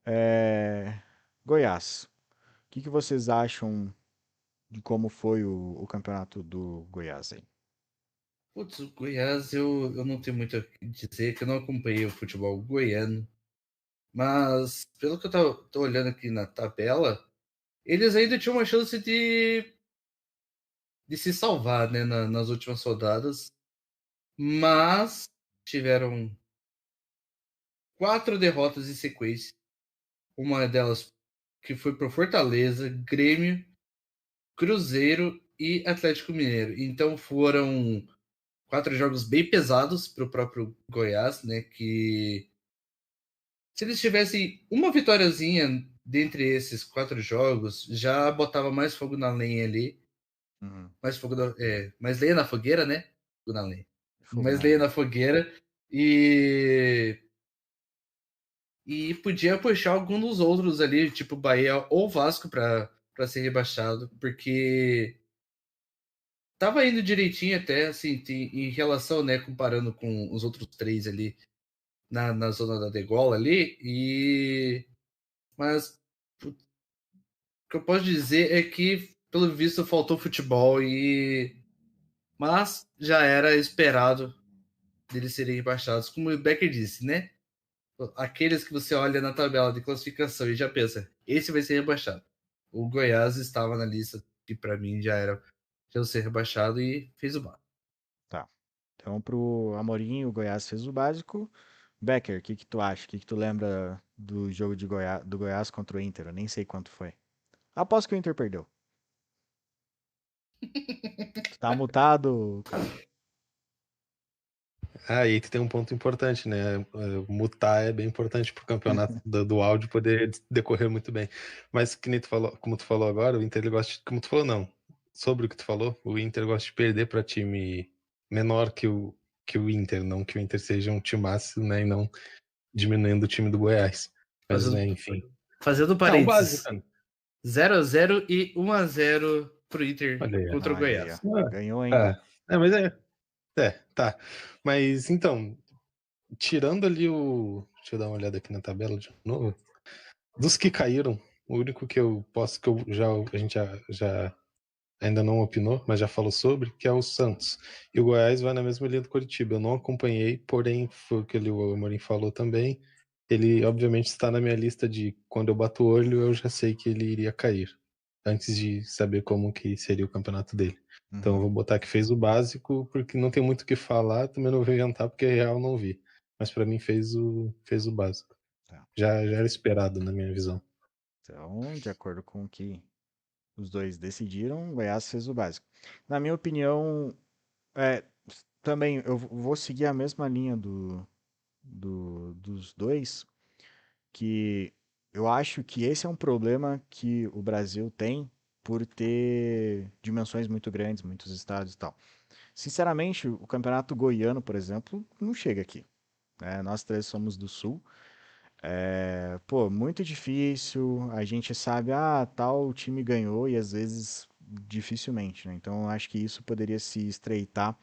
É, Goiás. O que vocês acham de como foi o campeonato do Goiás aí? Putz, o Goiás eu não tenho muito o que dizer, que eu não acompanhei o futebol goiano, mas pelo que tô olhando aqui na tabela, eles ainda tinham uma chance de se salvar, né, nas últimas rodadas, mas tiveram 4 derrotas em sequência, uma delas que foi para Fortaleza, Grêmio, Cruzeiro e Atlético Mineiro. Então foram 4 jogos bem pesados para o próprio Goiás, né? Que se eles tivessem uma vitóriazinha dentre esses 4 jogos, já botava mais fogo na lenha ali. Uhum. Mais lenha na fogueira, né? Fogo na lenha. Fogo Mais na lenha lenha. na fogueira. E podia puxar algum dos outros ali, tipo Bahia ou Vasco, para ser rebaixado, porque tava indo direitinho até, assim, em relação, né, comparando com os outros três ali na zona da degola ali, mas o que eu posso dizer é que, pelo visto, faltou futebol, mas já era esperado deles serem rebaixados, como o Becker disse, né? Aqueles que você olha na tabela de classificação e já pensa, esse vai ser rebaixado. O Goiás estava na lista que para mim já ser rebaixado e fez o bar. Tá. Então, pro Amorim, o Goiás fez o básico. Becker, o que tu acha? O que tu lembra do jogo do Goiás contra o Inter? Eu nem sei quanto foi. Aposto que o Inter perdeu. Tu tá mutado, cara. Ah, aí que tem um ponto importante, né? Mutar é bem importante pro campeonato do áudio poder decorrer muito bem. Mas que nem tu falou, como tu falou agora, o Inter ele gosta, como tu falou, não. Sobre o que tu falou, o Inter gosta de perder para time menor que o Inter, não que o Inter seja um timaço, né? E não diminuindo o time do Goiás. Mas, né, Fazendo, enfim. fazendo É um básico, parênteses. cara. 0-0 e 1-0 pro Inter Olha aí. contra o Olha aí, ó. Goiás. Ganhou ainda. Mas tá. Mas então, tirando ali o. Deixa eu dar uma olhada aqui na tabela de novo. Dos que caíram, o único que eu posso, que eu já, a gente já ainda não opinou, mas já falou sobre, que é o Santos. E o Goiás vai na mesma linha do Coritiba. Eu não acompanhei, porém, foi o que o Amorim falou também. Ele, obviamente, está na minha lista de quando eu bato o olho, eu já sei que ele iria cair, antes de saber como que seria o campeonato dele. Então eu Uhum. vou botar que fez o básico, porque não tem muito o que falar, também não vou inventar, porque real não vi. Mas para mim fez o básico. Tá. Já era esperado na minha visão. Então, de acordo com o que os dois decidiram, o Goiás fez o básico. Na minha opinião, é, também eu vou seguir a mesma linha dos dois, que eu acho que esse é um problema que o Brasil tem por ter dimensões muito grandes, muitos estados e tal. Sinceramente, o campeonato goiano, por exemplo, não chega aqui, né? Nós três somos do sul. Pô, muito difícil. A gente sabe, tal time ganhou e às vezes dificilmente, né? Então, eu acho que isso poderia se estreitar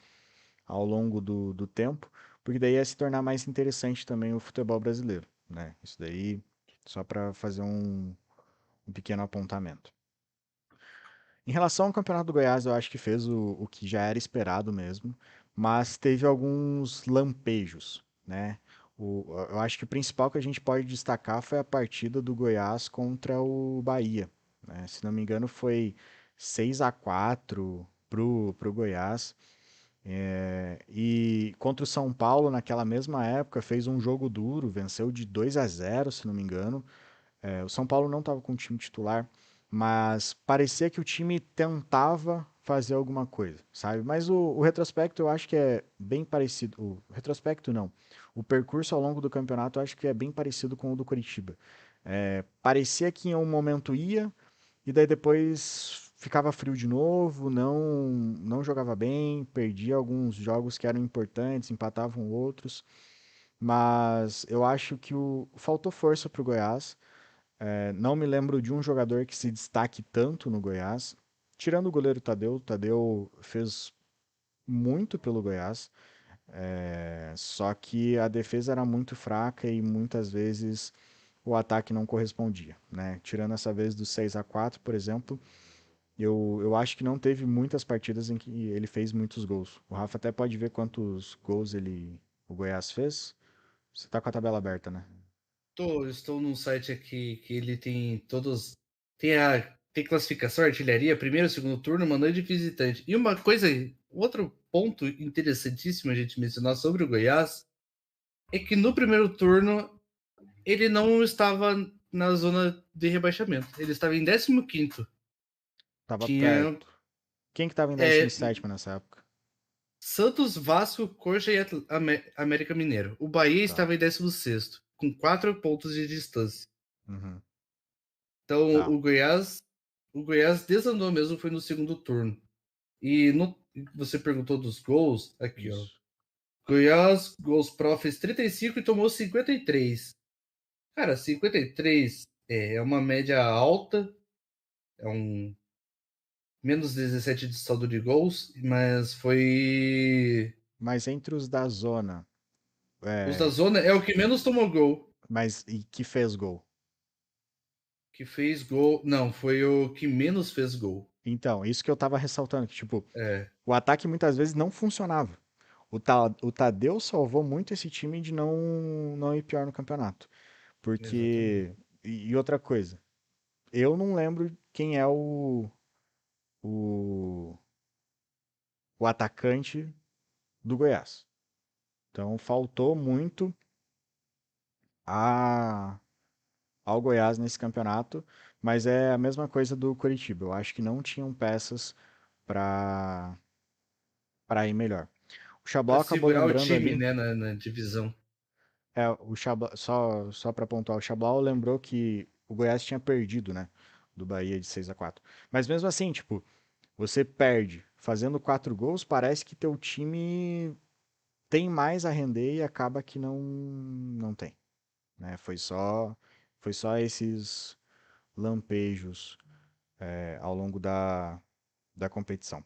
ao longo do tempo, porque daí ia se tornar mais interessante também o futebol brasileiro, né? Isso daí, só para fazer um pequeno apontamento. Em relação ao Campeonato do Goiás, eu acho que fez o que já era esperado mesmo, mas teve alguns lampejos, né? Eu acho que o principal que a gente pode destacar foi a partida do Goiás contra o Bahia, né? Se não me engano, foi 6-4 pro Goiás. E contra o São Paulo, naquela mesma época, fez um jogo duro, venceu de 2-0, se não me engano. O São Paulo não estava com o time titular, mas parecia que o time tentava fazer alguma coisa, sabe? Mas o retrospecto eu acho que é bem parecido. O retrospecto não. O percurso ao longo do campeonato eu acho que é bem parecido com o do Curitiba. Parecia que em um momento ia, e daí depois ficava frio de novo, não jogava bem, perdia alguns jogos que eram importantes, empatavam outros. Mas eu acho que faltou força para o Goiás. Não me lembro de um jogador que se destaque tanto no Goiás. Tirando o goleiro Tadeu, Tadeu fez muito pelo Goiás, só que a defesa era muito fraca e muitas vezes o ataque não correspondia, né? Tirando essa vez do 6-4, por exemplo, eu acho que não teve muitas partidas em que ele fez muitos gols. O Rafa até pode ver quantos gols o Goiás fez. Você tá com a tabela aberta, né? Estou num site aqui que ele tem todos. Tem classificação, artilharia, primeiro, segundo turno, mandante e visitante. E uma coisa, outro ponto interessantíssimo a gente mencionar sobre o Goiás é que no primeiro turno ele não estava na zona de rebaixamento. Ele estava em 15º. Tava Tinha perto. Quem que tava em é, 17º nessa época? Santos, Vasco, Coxa e América Mineiro. O Bahia Tá. estava em 16º, com 4 pontos de distância. Uhum. Então Tá. o Goiás desandou mesmo, foi no segundo turno. E você perguntou dos gols, aqui ó. Isso. Goiás, gols pró fez 35 e tomou 53. Cara, 53 é uma média alta, é um menos 17 de saldo de gols, mas foi. Mas entre os da zona, Os da é, zona é o que menos tomou gol. mas e que fez gol? Que fez gol. Não, foi o que menos fez gol. Então, isso que eu tava ressaltando, que tipo, É, o ataque muitas vezes não funcionava. O Tadeu salvou muito esse time de não ir pior no campeonato. exatamente. Porque. E outra coisa, eu não lembro quem é o, o atacante do Goiás. Então faltou muito a, ao Goiás nesse campeonato, mas é a mesma coisa do Coritiba. Eu acho que não tinham peças para ir melhor. O Xablau Pra acabou segurar o lembrando time, ali. né, na divisão. O Xablau, só para pontuar, o Xablau lembrou que o Goiás tinha perdido, né? Do Bahia de 6-4. Mas mesmo assim, tipo, você perde fazendo 4 gols, parece que teu time tem mais a render e acaba que não tem, né? Foi só esses lampejos ao longo da competição.